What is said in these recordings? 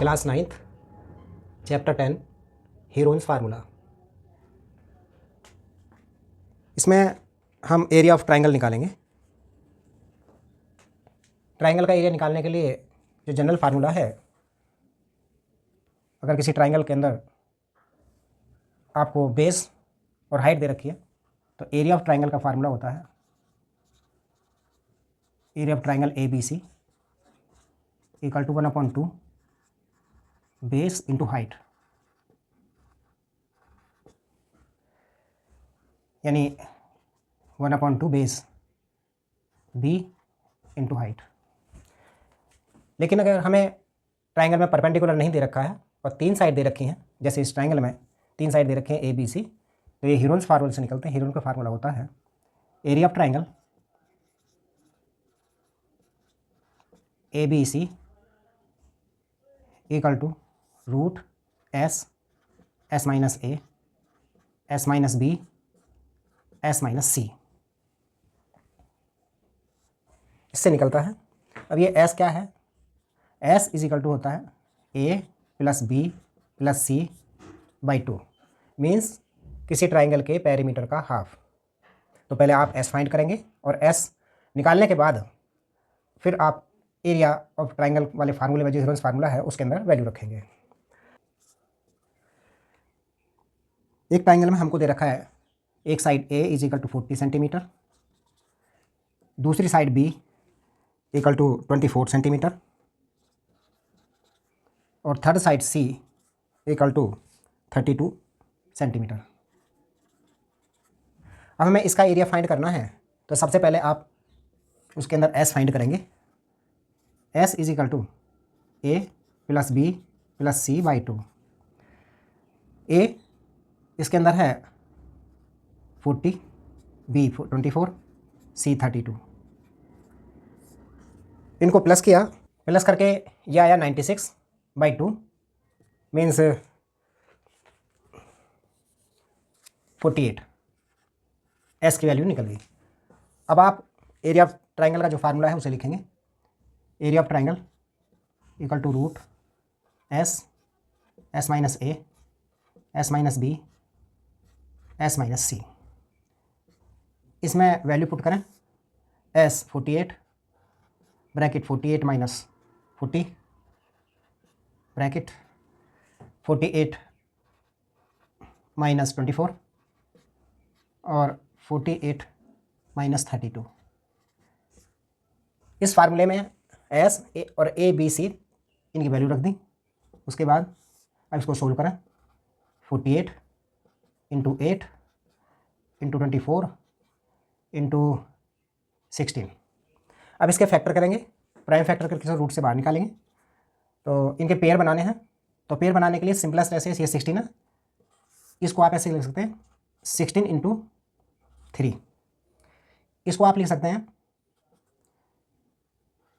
Class 9th chapter 10 Heron's formula. इसमें हम area of triangle निकालेंगे। ट्रायंगल का एरिया निकालने के लिए जो जनरल फार्मूला है, अगर किसी ट्रायंगल के अंदर आपको बेस और हाइट दे रखी है तो एरिया ऑफ ट्रायंगल का फार्मूला होता है area of triangle A B C equal to 1/2 base into height, यानी 1/2 बेस बी इंटू हाइट। लेकिन अगर हमें ट्रायंगल में परपेंडिकुलर नहीं दे रखा है और 3 साइड दे रखी हैं, जैसे इस ट्रायंगल में 3 साइड दे रखे हैं ए बी सी, तो ये हीरोन्स फार्मूला से निकलते हैं। हीरोन का फार्मूला होता है area of triangle A B C equal to root s s minus A S minus B S minus c, इससे निकलता है। अब ये एस क्या है? एस इज इक्वल टू होता है a plus B plus C by 2, means किसी ट्राइंगल के पेरीमीटर का हाफ। तो पहले आप एस फाइंड करेंगे और एस निकालने के बाद फिर आप एरिया ऑफ ट्राइंगल वाले फार्मूले में जो हीरोन्स फार्मूला है उसके अंदर वैल्यू रखेंगे। एक ट्राइंगल में हमको दे रखा है एक side a is equal to 40 centimetre, दूसरी side b equal to 24 centimetre और third side c equal to 32 centimetre. अब हमें इसका एरिया फाइंड करना है, तो सबसे पहले आप उसके अंदर एस फाइंड करेंगे। S is equal to A plus B plus C by 2। A इसके अंदर है 40, बी 24, सी 32। इनको प्लस किया, प्लस करके ये आया 96 बाई 2, मीन्स 48। एस की वैल्यू निकल गई। अब आप एरिया ऑफ ट्राइंगल का जो फार्मूला है उसे लिखेंगे। Area of triangle equal to root s s minus A S minus B S minus c. इसमें वैल्यू पुट करें। S 48 bracket 48 minus 40 bracket 48 minus 24 और 48 माइनस 32। इस फार्मूले में एस ए और ए बी सी इनकी वैल्यू रख दी। उसके बाद अब इसको सोल्व करें। 48 इंटू 8 इंटू 24 इंटू 16। अब इसके फैक्टर करेंगे, प्राइम फैक्टर करके रूट से बाहर निकालेंगे। तो इनके पेयर बनाने हैं, तो पेयर बनाने के लिए सिंपलेस्ट ऐसे ये 16 है, इसको आप ऐसे लिख सकते हैं 16 इंटू 3। इसको आप लिख सकते हैं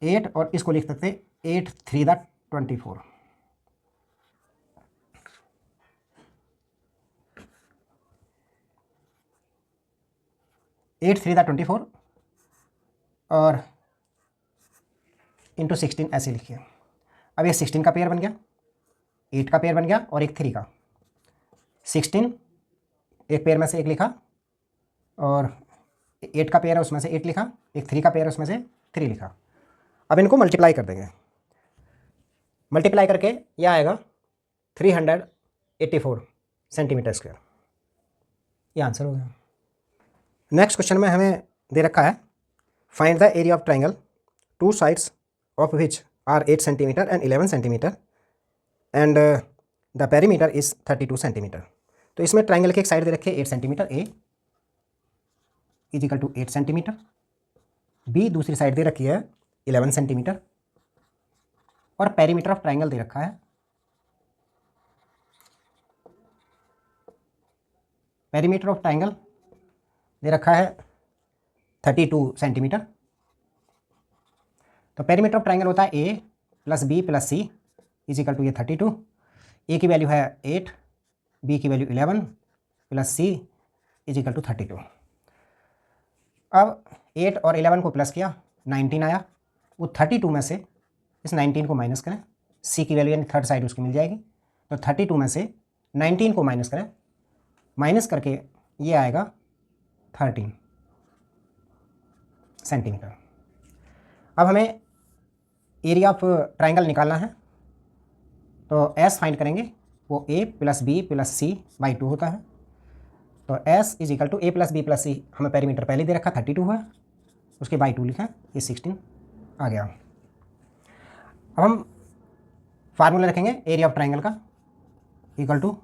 8 और इसको लिख सकते हैं 8 3 दा 24। एट 3 दा 24 और इंटू 16 ऐसे लिखिए। अब ये 16 का पेयर बन गया, 8 का पेयर बन गया और एक 3 का। 16 एक पेयर में से एक लिखा और 8 का पेयर है उसमें से 8 लिखा, एक 3 का पेयर है उसमें से 3 लिखा। अब इनको मल्टीप्लाई कर देंगे। मल्टीप्लाई करके यह आएगा 384 सेंटीमीटर स्क्वायर। ये आंसर हो गया। नेक्स्ट क्वेश्चन में हमें दे रखा है find the area of triangle two sides of which are 8 centimetre and 11 centimetre and the perimeter is 32 centimetre. तो इसमें ट्राइंगल की एक साइड दे रखी है 8 centimetre, A is equal to 8 centimetre, B दूसरी साइड दे रखी है 11 सेंटीमीटर और पेरीमीटर ऑफ ट्राइंगल दे रखा है, पेरीमीटर ऑफ ट्राइंगल दे रखा है 32 सेंटीमीटर। तो पेरीमीटर ऑफ ट्राइंगल होता है a plus B plus C is equal to ये 32। ए की वैल्यू है 8, बी की वैल्यू 11 plus C is equal to 32। अब 8 और 11 को प्लस किया, 19 आया। वो 32 में से इस 19 को माइनस करें, सी की वैल्यू यानी थर्ड साइड उसकी मिल जाएगी। तो 32 में से 19 को माइनस करें, माइनस करके ये आएगा 13 सेंटीमीटर। अब हमें एरिया ऑफ ट्राइंगल निकालना है, तो एस फाइंड करेंगे, वो a plus B plus C by 2 होता है। तो s is equal to A plus B plus c, हमें पेरीमीटर पहले दे रखा 32 है, उसके बाई 2 लिखा, ये 16 आ गया। अब हम फार्मूला रखेंगे एरिया ऑफ ट्राइंगल का, equal to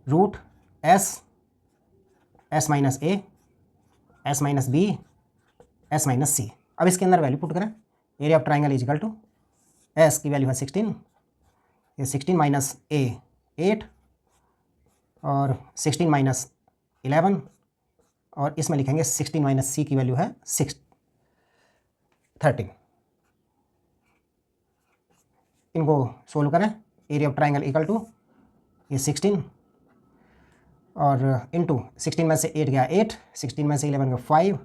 root S minus A, S minus B, S minus C. अब इसके अंदर वैल्यू पुट करें, area of triangle is equal to S की वैल्यू है 16, ये 16 माइनस ए 8 और 16 माइनस 11 और इसमें लिखेंगे 16 माइनस सी की वैल्यू है 13। इनको सोल्व करें, area of triangle equal to ये 16 और इनटू 16 में से 8 गया 8, 16 में से 11 गया 5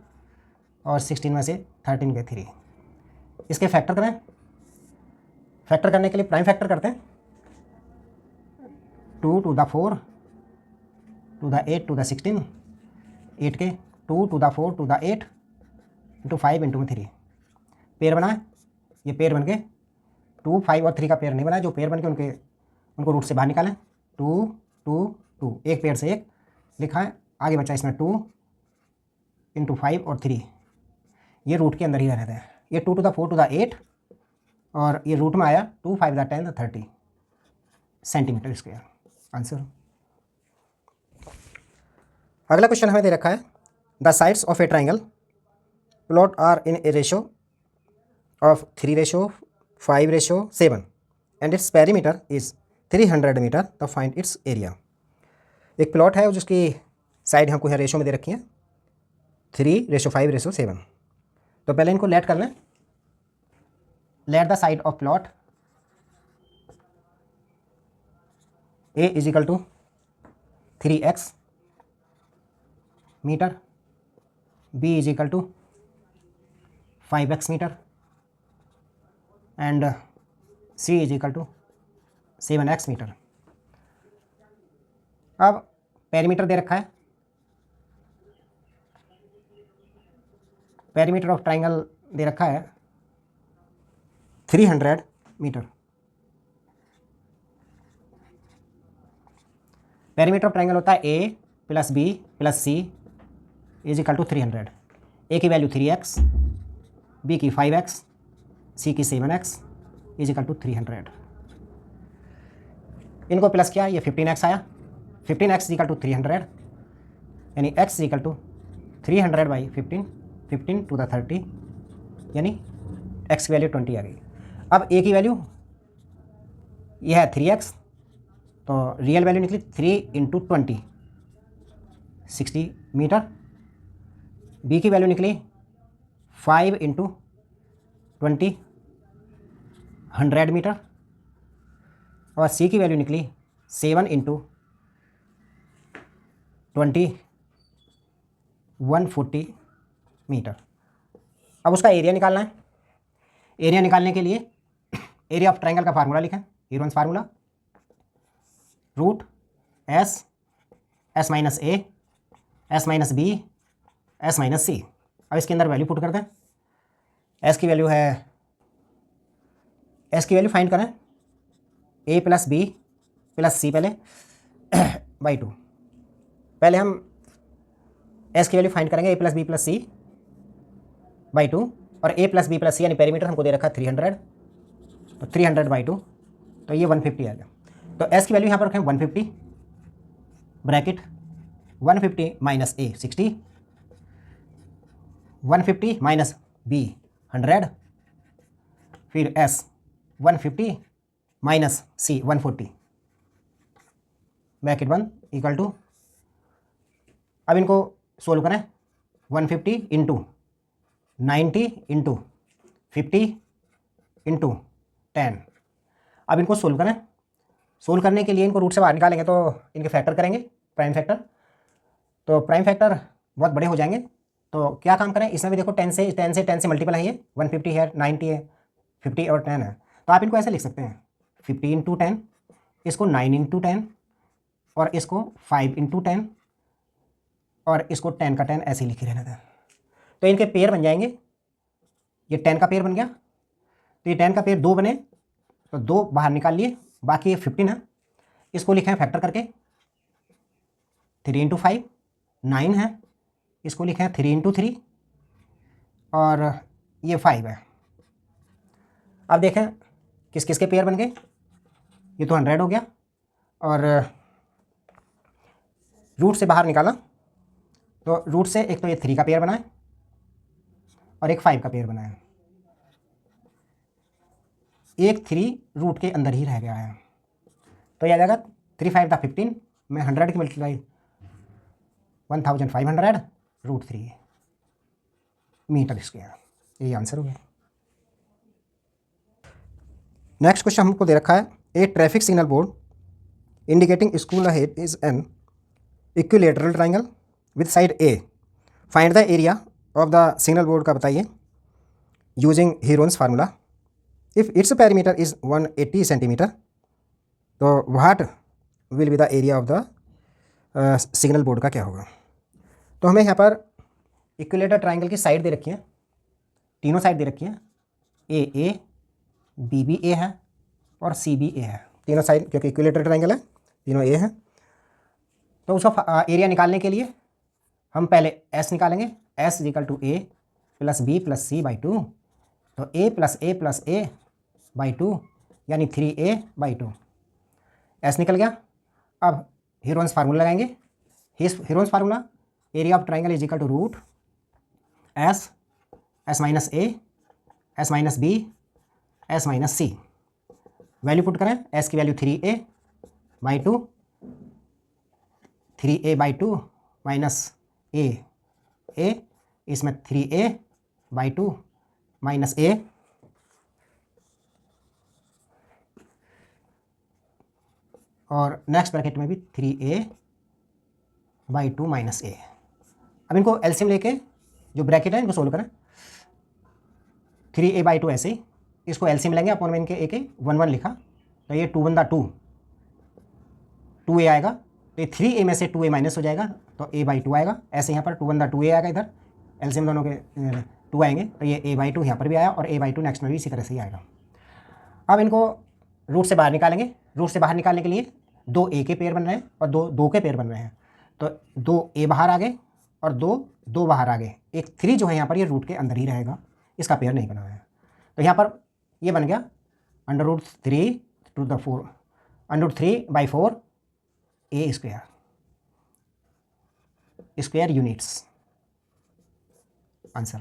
और 16 में से 13 गया 3। इसके फैक्टर करें, फैक्टर करने के लिए प्राइम फैक्टर करते हैं, 2 to the 4 to the 8 to the 16, 8 के 2 to the 4 to the 8 into 5 into 3 pair बनाए, ये पेयर बन के 2 5 और 3 का पेयर नहीं बना, जो पेयर बन के उनको रूट से बाहर निकालें, 2 2 2 एक पेयर से एक लिखा है, आगे बचा इसमें 2 इंटू 5 और 3, ये रूट के अंदर ही रहते हैं। ये 2 to the 4 to the 8 और ये रूट में आया 2 5 the 10 the 30 centimetre square answer. अगला क्वेश्चन हमें दे रखा है, the sides of a triangle plot are in a ratio of 3:5:7 and its perimeter is 300 metre, the find its area. एक प्लॉट है जिसकी साइड हमको यहाँ रेशो में दे रखी है 3:5:7। तो पहले इनको लेट कर लें, let the side of plot A is equal to 3x metre, B is equal to 5x metre and C is equal to 7x metre. अब पेरीमीटर दे रखा है, पेरीमीटर ऑफ ट्राइंगल दे रखा है 300 मीटर। पेरीमीटर ऑफ ट्राइंगल होता है a plus B plus C is equal to 300। A की value 3x, B की 5x, सी की 7x इज इक्वल टू 300। इनको प्लस किया, ये 15x आया, 15x इज इक्वल टू 300 यानी x is equal to 300 by 15, 15 to the 30 यानी x की वैल्यू 20 आ गई। अब a की वैल्यू यह है 3x, तो रियल वैल्यू निकली 3 इंटू 20 60 मीटर। b की वैल्यू निकली 5 इंटू 20 100 मीटर और c की वैल्यू निकली 7 इंटू 20 140 मीटर। अब उसका एरिया निकालना है। एरिया निकालने के लिए एरिया ऑफ ट्राइंगल का फार्मूला लिखें, Heron's formula, root S minus ए, S minus B, S minus C. अब इसके अंदर वैल्यू पुट कर दें, एस की वैल्यू है, एस की वैल्यू फाइंड करें, ए प्लस बी प्लस सी पहले बाई 2। पहले हम एस की वैल्यू फाइंड करेंगे, A plus B plus C by 2 और A plus B plus C यानी पेरीमीटर हमको दे रखा है 300, तो 300 बाई 2 तो ये 150 आ गया। तो एस की वैल्यू यहाँ पर रखें 150 bracket 150 minus A 60, 150 minus B 100, फिर S 150 minus C 140 bracket 1 equal to, अब इनको सोल्व करें, 150 इंटू 90 इंटू 50 इंटू 10। अब इनको सोल्व करें, सोल्व करने के लिए इनको रूट से बाहर निकालेंगे तो इनके फैक्टर करेंगे, प्राइम फैक्टर। तो प्राइम फैक्टर बहुत बड़े हो जाएंगे, तो क्या काम करें, इसमें भी देखो 10 से मल्टीपल है, ये 150 है, 90 है, 50 और 10 है, तो आप इनको ऐसे लिख सकते हैं 50 इंटू 10, इसको 9 इंटू 10 और इसको 5 इंटू 10 और इसको 10 का 10 ऐसे ही लिखे रहना था। तो इनके पेयर बन जाएंगे, ये 10 का पेयर बन गया, तो ये 10 का पेयर 2 बने तो 2 बाहर निकाल लिए, बाकी ये 15 है, इसको लिखे हैं फैक्टर करके 3 इंटू 5, 9 है, इसको लिखे हैं 3 इंटू 3 और ये 5 है। अब देखें किस किस के पेयर बन गए, ये तो 100 हो गया और रूट से बाहर निकाला तो रूट से एक तो ये 3 का पेयर बना है और एक 5 का पेयर बना है, एक 3 रूट के अंदर ही रह गया है, तो यह आ जाएगा 3 5 था 15 में 100 की मल्टीप्लाई 1500 रूट 3 मीटर स्क्वायर, यही आंसर हो गया। नेक्स्ट क्वेश्चन हमको दे रखा है, a traffic signal board indicating school ahead is an equilateral triangle with side a, find the area of the signal board का बताइए using Heron's formula. If its perimeter is 180 centimetre तो what will be the area of the signal board का क्या होगा। तो हमें यहाँ पर इक्विलेटर ट्राइंगल की साइड दे रखी है, तीनों साइड दे रखी है, ए बी भी ए है और सी भी ए है, तीनों साइड, क्योंकि इक्विलेटर ट्राइंगल है तीनों ए है। तो उसका एरिया निकालने के लिए हम पहले एस निकालेंगे, S equal to A plus B plus C by 2, तो ए प्लस ए बाई 2 यानी 3a/2, एस निकल गया। अब हीरोन्स फार्मूला लगाएंगे, Heron's formula area of triangle is equal to root S minus A, S minus B, S minus C. Value put करें, S की value 3a/2, 3a/2 minus A, इसमें 3a/2 minus ए, और next bracket में भी 3a/2 minus ए। अब इनको LCM लेके जो ब्रैकेट है इनको सोल्व करें, 3a/2 ऐसे ही, इसको एलसीएम लेंगे, अपॉन में इनके ए के 1 1 लिखा, तो ये 2 1 2, 2a आएगा, तो ये 3a में से 2a माइनस हो जाएगा तो a/2 आएगा। ऐसे यहाँ पर 2 1 2a आएगा, इधर एलसीएम दोनों के 2 आएंगे, तो ये a/2 यहाँ पर भी आया और a/2 नेक्स्ट में भी इसी तरह से ही आएगा। अब इनको रूट से बाहर निकालेंगे, रूट से बाहर निकालने के लिए 2 a के पेयर बन रहे हैं और 2 के पेयर बन रहे हैं, तो 2 a बाहर आ गए और 2 बाहर आ गए, एक 3 जो है यहाँ पर ये रूट के अंदर ही रहेगा, इसका पेयर नहीं बना है, तो यहाँ पर ये बन गया √3 to the 4 √3/4 a square units, answer.